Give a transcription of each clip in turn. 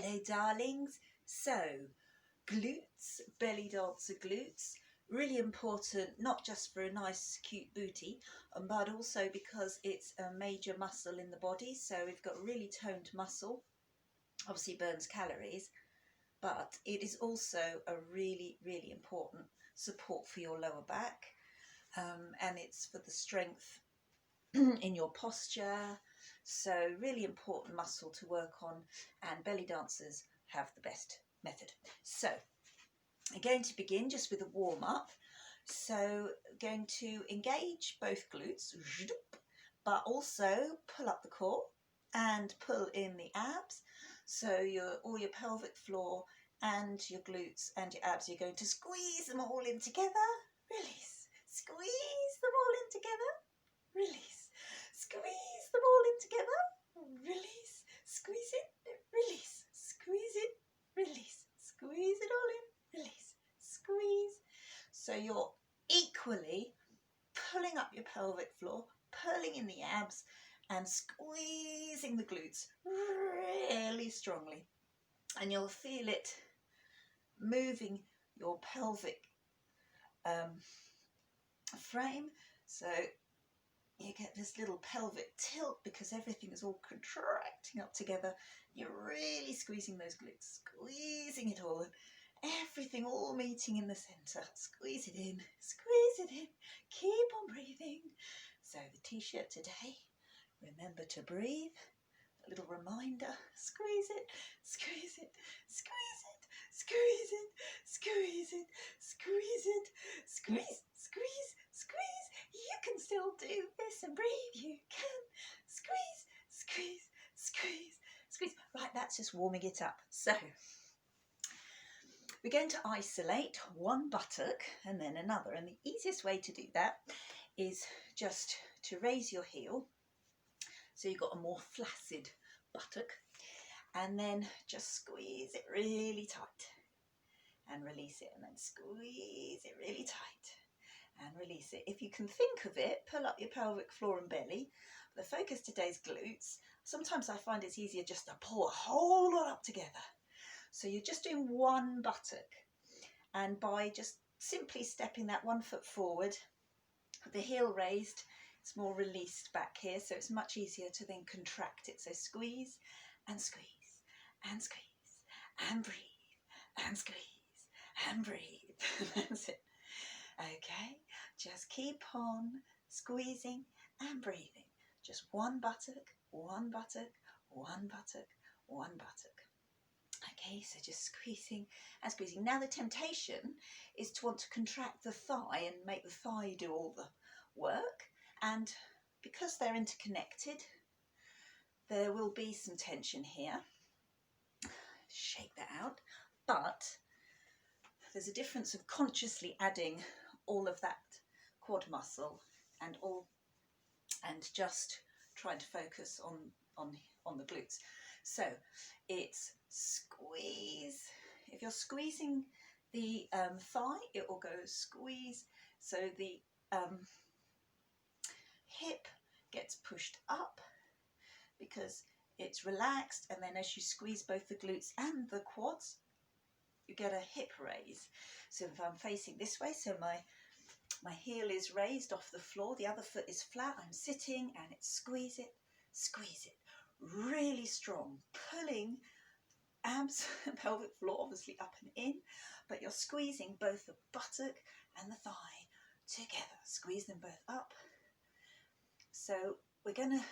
Hello darlings, so glutes, belly dancer glutes, really important not just for a nice cute booty but also because it's a major muscle in the body. So we've got really toned muscle, obviously burns calories, but it is also a really important support for your lower back, and it's for the strength in your posture. So really important muscle to work on, and belly dancers have the best method. So I'm going to begin just with a warm up. So going to engage both glutes, but also pull up the core and pull in the abs. So all your pelvic floor and your glutes and your abs, you're going to squeeze them all in together, release, squeeze them all in together, release, squeeze them all in together, release, squeeze it, release, squeeze it, release, squeeze it all in, release, squeeze. So you're equally pulling up your pelvic floor, pulling in the abs and squeezing the glutes really strongly, and you'll feel it moving your pelvic frame. So you get this little pelvic tilt because everything is all contracting up together. You're really squeezing those glutes, squeezing it all, everything all meeting in the centre. Squeeze it in, keep on breathing. So the t-shirt today, remember to breathe. A little reminder, squeeze it, squeeze it, squeeze it, squeeze it, squeeze it, squeeze it, squeeze, squeeze, squeeze. You can still do this and breathe. You can squeeze, squeeze, squeeze, squeeze. Right, that's just warming it up. So we're going to isolate one buttock and then another, and the easiest way to do that is just to raise your heel so you've got a more flaccid buttock, and then just squeeze it really tight and release it, and then squeeze it really tight and release it. If you can think of it, pull up your pelvic floor and belly. The focus today is glutes. Sometimes I find it's easier just to pull a whole lot up together. So you're just doing one buttock, and by just simply stepping that 1 foot forward, the heel raised, it's more released back here, so it's much easier to then contract it. So squeeze and squeeze and squeeze and breathe and squeeze and breathe. That's it. Okay, just keep on squeezing and breathing. Just one buttock, one buttock, one buttock, one buttock. Okay, so just squeezing and squeezing. Now the temptation is to want to contract the thigh and make the thigh do all the work, and because they're interconnected, there will be some tension here. Shake that out. But there's a difference of consciously adding all of that quad muscle and just trying to focus on the glutes. So it's squeeze. If you're squeezing the thigh, it will go squeeze. So the hip gets pushed up because it's relaxed, and then as you squeeze both the glutes and the quads, you get a hip raise. So if I'm facing this way, so my heel is raised off the floor, the other foot is flat, I'm sitting, and it's squeeze it, really strong, pulling abs and pelvic floor obviously up and in, but you're squeezing both the buttock and the thigh together. Squeeze them both up. So we're going to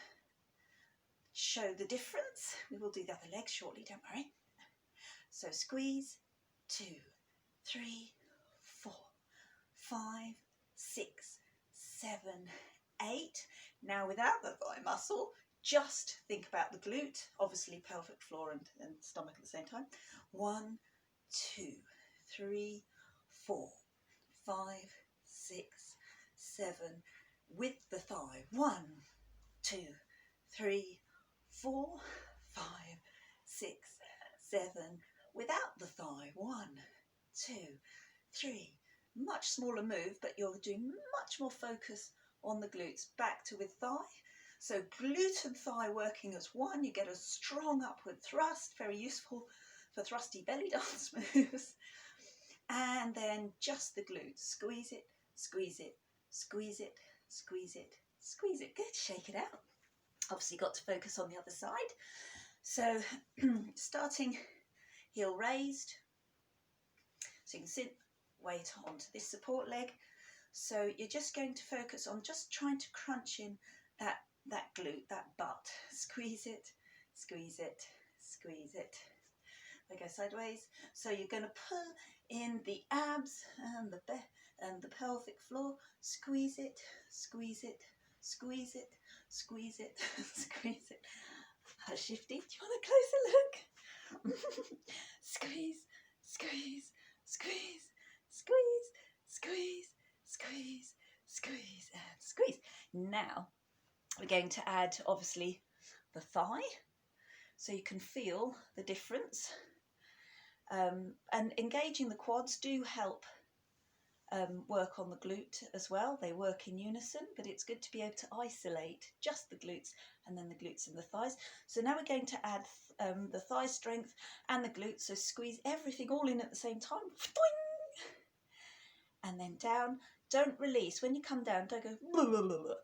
show the difference. We will do the other leg shortly, don't worry. So squeeze, 2, 3, 4, 5, 6, 7, 8. Now without the thigh muscle, just think about the glute, obviously pelvic floor and stomach at the same time. 1, 2, 3, 4, 5, 6, 7, with the thigh. 1, 2, 3, 4, 5, 6, 7, without the thigh. 1, 2, 3. Much smaller move, but you're doing much more focus on the glutes. Back to with thigh. So glute and thigh working as one, you get a strong upward thrust, very useful for thrusty belly dance moves. And then just the glutes, squeeze it, squeeze it, squeeze it, squeeze it, squeeze it. Good, shake it out. Obviously got to focus on the other side. So starting heel raised, so you can sit weight onto this support leg. So you're just going to focus on just trying to crunch in that glute, that butt. Squeeze it, squeeze it, squeeze it. I go sideways. So you're going to pull in the abs and the pelvic floor. Squeeze it, squeeze it, squeeze it, squeeze it, squeeze it. Shifty, do you want a closer look? Squeeze, squeeze, squeeze, squeeze, squeeze, squeeze, squeeze, and squeeze. Now we're going to add obviously the thigh, so you can feel the difference. And engaging the quads do help work on the glute as well. They work in unison, but it's good to be able to isolate just the glutes and then the glutes and the thighs. So now we're going to add the thigh strength and the glutes. So squeeze everything all in at the same time. Boing! And then down. Don't release. When you come down, don't go blah, blah, blah, blah.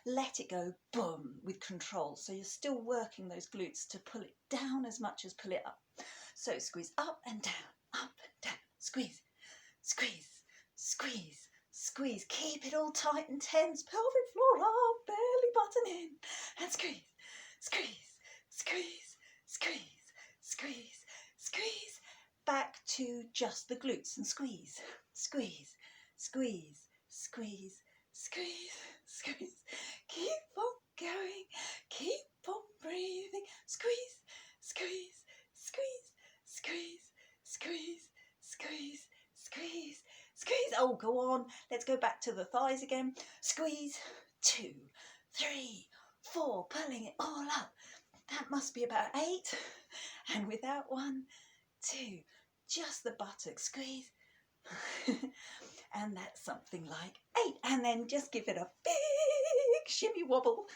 Let it go boom with control. So you're still working those glutes to pull it down as much as pull it up. So squeeze up and down, squeeze, squeeze, squeeze, squeeze. Keep it all tight and tense. Pelvic floor up, belly button in, and squeeze, squeeze, squeeze, squeeze, squeeze, squeeze. Back to just the glutes and squeeze, squeeze, squeeze, squeeze, squeeze, squeeze. Keep on going, keep on breathing. Squeeze, squeeze, squeeze, squeeze, squeeze, squeeze, squeeze, squeeze. Oh, go on. Let's go back to the thighs again. Squeeze, 2, 3, 4, pulling it all up. That must be about 8. And without 1, 2, just the buttocks, squeeze. And that's something like 8. And then just give it a big shimmy wobble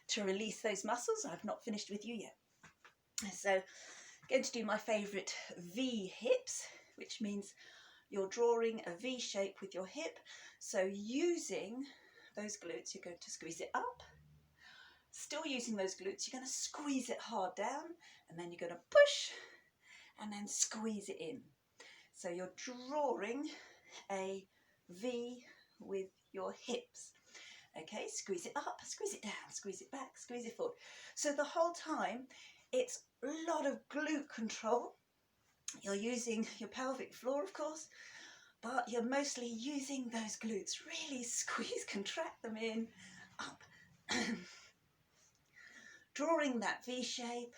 to release those muscles. I've not finished with you yet. So I'm going to do my favourite V hips, which means you're drawing a V shape with your hip. So using those glutes, you're going to squeeze it up. Still using those glutes, you're going to squeeze it hard down, and then you're going to push and then squeeze it in. So you're drawing a V with your hips. Okay, squeeze it up, squeeze it down, squeeze it back, squeeze it forward. So the whole time, it's a lot of glute control. You're using your pelvic floor, of course, but you're mostly using those glutes. Really squeeze, contract them in, up. Drawing that V shape.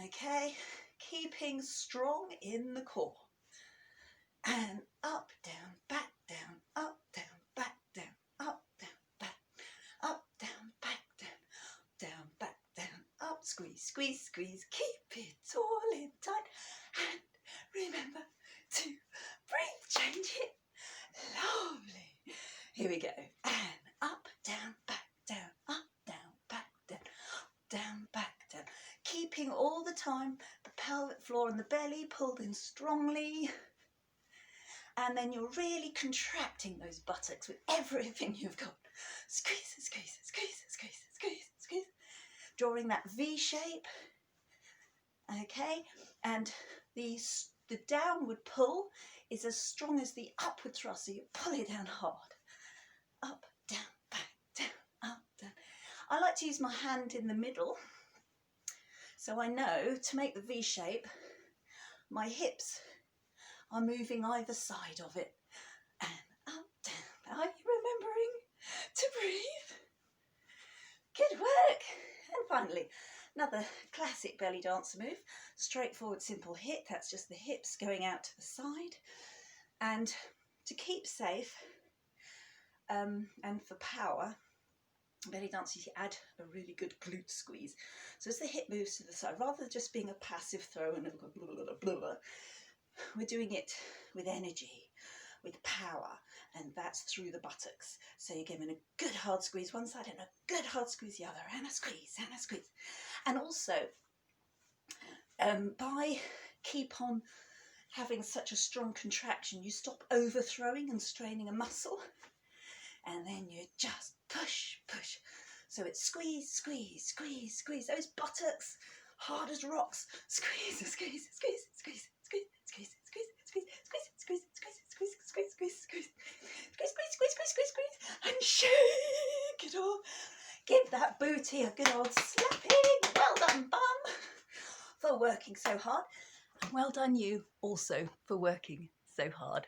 Okay, keeping strong in the core. And up, down, back, down, up, down, back, down, up, down, back, up, down, back, down, down, back, down, up, squeeze, squeeze, squeeze, keep it all in tight, and remember to breathe, change it, lovely, here we go, and up, down, back, down, up, down, back, down, down, back, down, keeping all the time the pelvic floor and the belly pulled in strongly. And then you're really contracting those buttocks with everything you've got. Squeeze, squeeze, squeeze, squeeze, squeeze, squeeze. Drawing that V shape. Okay, and the downward pull is as strong as the upward thrust, so you pull it down hard. Up, down, back, down, up, down. I like to use my hand in the middle, so I know to make the V shape, my hips are moving either side of it. And up, down. Are you remembering to breathe? Good work. And finally, another classic belly dancer move. Straightforward, simple hit. That's just the hips going out to the side. And to keep safe and for power, belly dancers, you add a really good glute squeeze. So as the hip moves to the side, rather than just being a passive throw and blah, blah, blah, blah, we're doing it with energy. with power, and that's through the buttocks. So you're giving a good hard squeeze one side and a good hard squeeze the other, and a squeeze and a squeeze. And also, by keep on having such a strong contraction, you stop overthrowing and straining a muscle, and then you just push, push. So it's squeeze, squeeze, squeeze, squeeze. Those buttocks, hard as rocks. Squeeze, squeeze, squeeze, squeeze, squeeze, squeeze, squeeze, squeeze, squeeze, squeeze, squeeze, squeeze, squeeze, squeeze, squeeze, squeeze, squeeze, squeeze, squeeze, squeeze, and shake it off. Give that booty a good old slapping. Well done, bum, for working so hard. And well done you also for working so hard.